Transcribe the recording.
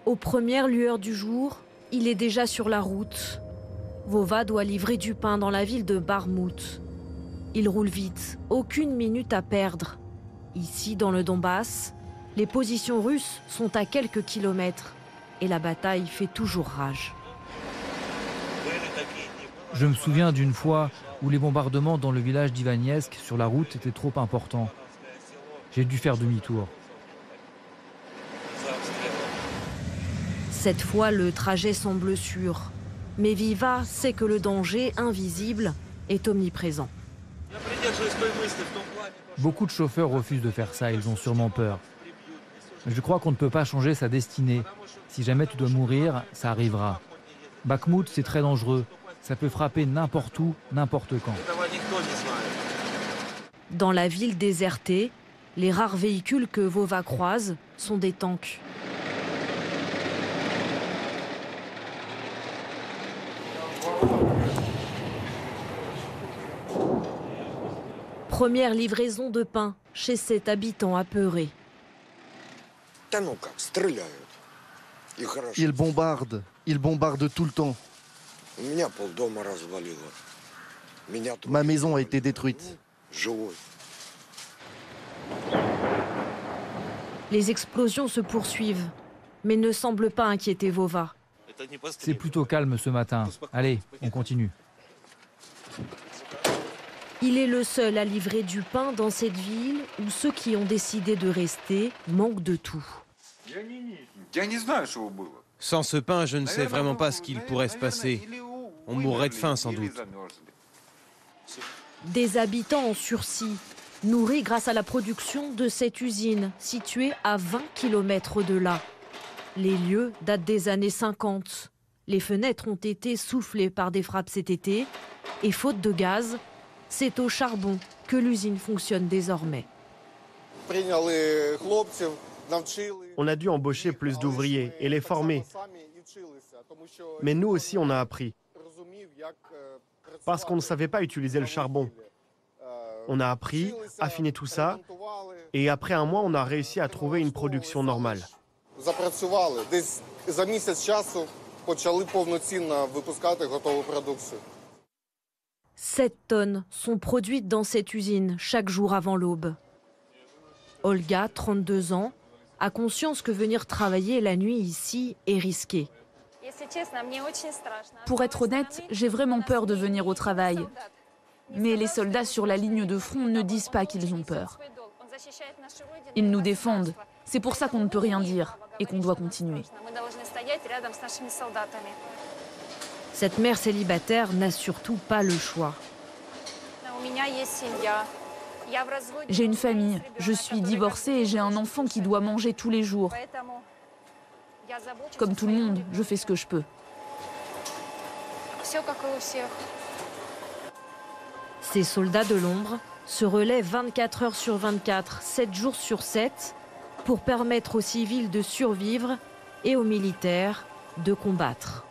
Aux premières lueurs du jour, il est déjà sur la route. Vova doit livrer du pain dans la ville de Bakhmout. Il roule vite, aucune minute à perdre. Ici, dans le Donbass, les positions russes sont à quelques kilomètres et la bataille fait toujours rage. Je me souviens d'une fois où les bombardements dans le village d'Ivaniesk sur la route étaient trop importants. J'ai dû faire demi-tour. Cette fois, le trajet semble sûr. Mais Viva sait que le danger invisible est omniprésent. Beaucoup de chauffeurs refusent de faire ça, ils ont sûrement peur. Je crois qu'on ne peut pas changer sa destinée. Si jamais tu dois mourir, ça arrivera. Bakhmout, c'est très dangereux. Ça peut frapper n'importe où, n'importe quand. Dans la ville désertée, les rares véhicules que Vova croise sont des tanks. Première livraison de pain chez cet habitant apeuré. Ils bombardent tout le temps. Ma maison a été détruite. Les explosions se poursuivent, mais ne semblent pas inquiéter Vova. C'est plutôt calme ce matin. Allez, on continue. Il est le seul à livrer du pain dans cette ville où ceux qui ont décidé de rester manquent de tout. Sans ce pain, je ne sais vraiment pas ce qu'il pourrait se passer. On mourrait de faim sans doute. Des habitants en sursis, nourris grâce à la production de cette usine située à 20 km de là. Les lieux datent des années 50. Les fenêtres ont été soufflées par des frappes cet été et faute de gaz, c'est au charbon que l'usine fonctionne désormais. On a dû embaucher plus d'ouvriers et les former. Mais nous aussi, on a appris. Parce qu'on ne savait pas utiliser le charbon. On a appris, affiné tout ça, et après un mois, on a réussi à trouver une production normale. 7 tonnes sont produites dans cette usine chaque jour avant l'aube. Olga, 32 ans, a conscience que venir travailler la nuit ici est risqué. Pour être honnête, j'ai vraiment peur de venir au travail. Mais les soldats sur la ligne de front ne disent pas qu'ils ont peur. Ils nous défendent. C'est pour ça qu'on ne peut rien dire et qu'on doit continuer. Cette mère célibataire n'a surtout pas le choix. J'ai une famille, je suis divorcée et j'ai un enfant qui doit manger tous les jours. Comme tout le monde, je fais ce que je peux. Ces soldats de l'ombre se relaient 24 heures sur 24, 7 jours sur 7, pour permettre aux civils de survivre et aux militaires de combattre.